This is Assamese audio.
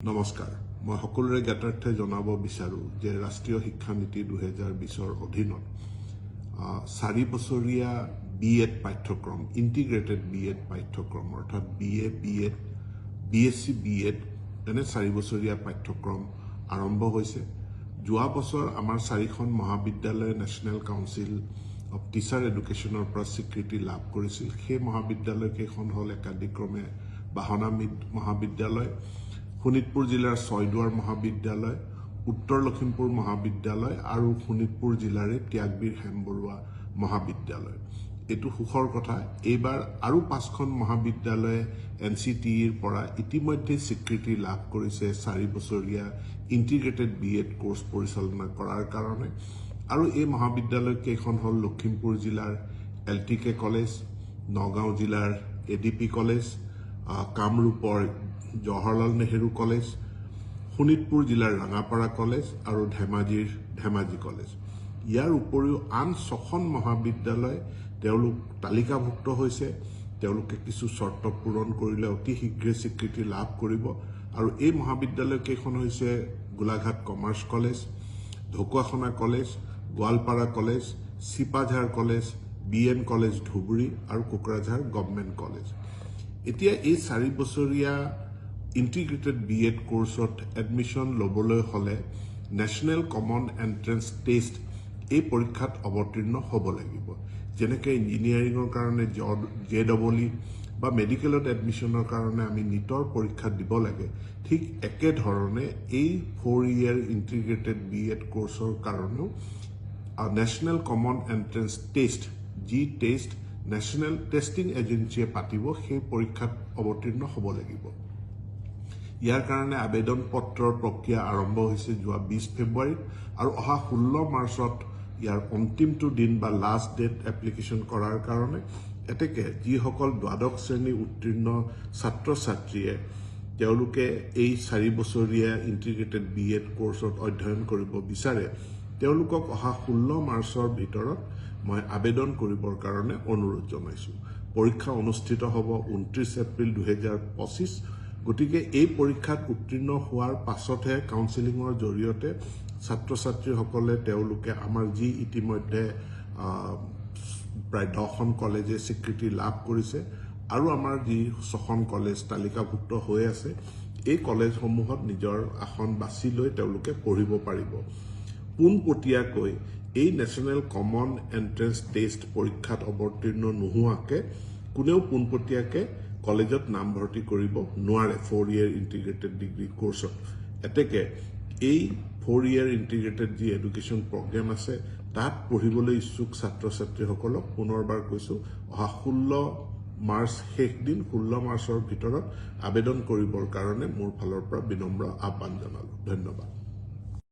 নমস্কাৰ মই সকলোৰে জ্ঞাতাৰ্থে জনাব বিচাৰো যে ৰাষ্ট্ৰীয় শিক্ষা নীতি 2020ৰ অধীনত 4 বছৰীয়া বিএড পাঠ্যক্ৰম ইন্টিগ্ৰেটেড বিএড পাঠ্যক্ৰম অৰ্থাৎ বিএ বিএড বিএসসি বিএড এনে 4 বছৰীয়া পাঠ্যক্ৰম আৰম্ভ হৈছে যোৱা বছৰ আমাৰ 4খন মহাবিদ্যালয় নেশনেল কাউন্সিল অফ টিচাৰ এডুকেশ্যনৰ পৰা স্বীকৃতি লাভ কৰিছিল সেই মহাবিদ্যালয় কেইখন হল একাধিক্ৰমে বাহনা মহাবিদ্যালয় শোণিতপুৰ জিলাৰ ছয়দুৱাৰ মহাবিদ্যালয় উত্তৰ লখিমপুৰ মহাবিদ্যালয় আৰু শোণিতপুৰ জিলাৰে ত্যাগবীৰ হেমবৰুৱা মহাবিদ্যালয় এটো সুখৰ কথা এইবাৰ আৰু 5খন মহাবিদ্যালয়ে এনসিটিৰ পৰা ইতিমধ্যে স্বীকৃতি লাভ কৰিছে 4 বছৰীয়া ইন্টিগ্ৰেটেড বিএড কোৰ্স পৰিচালনা কৰাৰ কাৰণে আৰু এই মহাবিদ্যালয় কেইখন হল লখিমপুৰ জিলাৰ এলটিকে কলেজ নগাঁও জিলাৰ এডিপি কলেজ কামৰূপৰ জৱাহৰলাল নেহেৰু কলেজ শোণিতপুৰ জিলাৰ ৰাঙাপাৰা কলেজ আৰু ধেমাজিৰ ধেমাজি কলেজ ইয়াৰ উপৰিও আন 6খন মহাবিদ্যালয় তেওঁলোক তালিকাভুক্ত হৈছে তেওঁলোকে কিছু শৰ্ত পূৰণ কৰিলে অতি শীঘ্ৰে স্বীকৃতি লাভ কৰিব আৰু এই মহাবিদ্যালয় কেইখন হৈছে Golaghat commerce college Dhakuakhana college Goalpara college Sipajhar college BN college Dhubri আৰু কোকৰাঝাৰ গভৰ্ণমেণ্ট কলেজ এতিয়া এই 4 বছৰীয়া ইন্টিগ্ৰেটেড বিএড কোৰ্সত এডমিশন লবলৈ হলে ন্যাশনাল কমন এন্ট্ৰেন্স টেষ্ট এই পৰীক্ষাত অৱতীৰ্ণ হ'ব লাগিব যেনেকৈ ইঞ্জিনিয়াৰিংৰ কাৰণে জেডবলি বা মেডিকেলত এডমিশনৰ কাৰণে আমি নিটৰ পৰীক্ষা দিব লাগে ঠিক একে ধৰণে এই 4 ইয়াৰ ইন্টিগ্ৰেটেড বিএড কোৰ্সৰ কাৰণেও ন্যাশনাল কমন এন্ট্ৰেন্স টেষ্ট জি টেষ্ট ন্যাশনাল টেস্টিং এজেন্সিয়ে পাতিব সেই পৰীক্ষাত অৱতীৰ্ণ হ'ব লাগিব ইয়াৰ কাৰণে আবেদন পত্ৰৰ প্ৰক্ৰিয়া আৰম্ভ হৈছে যোৱা 20 ফেব্ৰুৱাৰীত আৰু অহা 16 মাৰ্চত ইয়াৰ অন্তিমটো দিন বা লাষ্ট ডেট এপ্লিকেশন কৰাৰ কাৰণে এতেকে যিসকল দ্বাদশ শ্ৰেণী উত্তীৰ্ণ ছাত্ৰ ছাত্ৰীয়ে তেওঁলোকে এই 4 বছৰীয়া ইন্টিগ্ৰেটেড বিএড কোৰ্সত অধ্যয়ন কৰিব বিচাৰে তেওঁলোকক অহা 16 মাৰ্চৰ ভিতৰত মই আবেদন কৰিবৰ কাৰণে অনুৰোধ জনাইছো পৰীক্ষা অনুষ্ঠিত হ'ব 29 এপ্ৰিল 2025 গতিকে এই পৰীক্ষাত উত্তীৰ্ণ হোৱাৰ পাছতহে কাউন্সেলিংৰ জৰিয়তে ছাত্ৰ ছাত্ৰীসকলে তেওঁলোকে আমাৰ যি ইতিমধ্যে প্ৰায় 10খন কলেজে স্বীকৃতি লাভ কৰিছে আৰু আমাৰ যি 6খন কলেজ তালিকাভুক্ত হৈ আছে এই কলেজসমূহত নিজৰ আসন বাছি লৈ তেওঁলোকে পঢ়িব পাৰিব পোনপটীয়াকৈ এই ন্যাশনাল কমন এন্ট্ৰেন্স টেষ্ট পৰীক্ষাত অৱতীৰ্ণ নোহোৱাকে কোনেও পোনপটীয়াকে কলেজত নামভৰ্তি কৰিব নোৱাৰে 4 ইয়াৰ ইন্টিগ্ৰেটেড ডিগ্ৰী কোৰ্সত এতেকে এই 4 ইয়াৰ ইন্টিগ্ৰেটেড যি এডুকেশ্যন প্ৰগ্ৰাম আছে তাত পঢ়িবলৈ ইচ্ছুক ছাত্ৰ ছাত্ৰীসকলক পুনৰবাৰ কৈছো অহা 16 মাৰ্চ শেষ দিন 16 মাৰ্চৰ ভিতৰত আবেদন কৰিবৰ কাৰণে মোৰ ফালৰ পৰা বিনম্ৰ আহ্বান জনালো ধন্যবাদ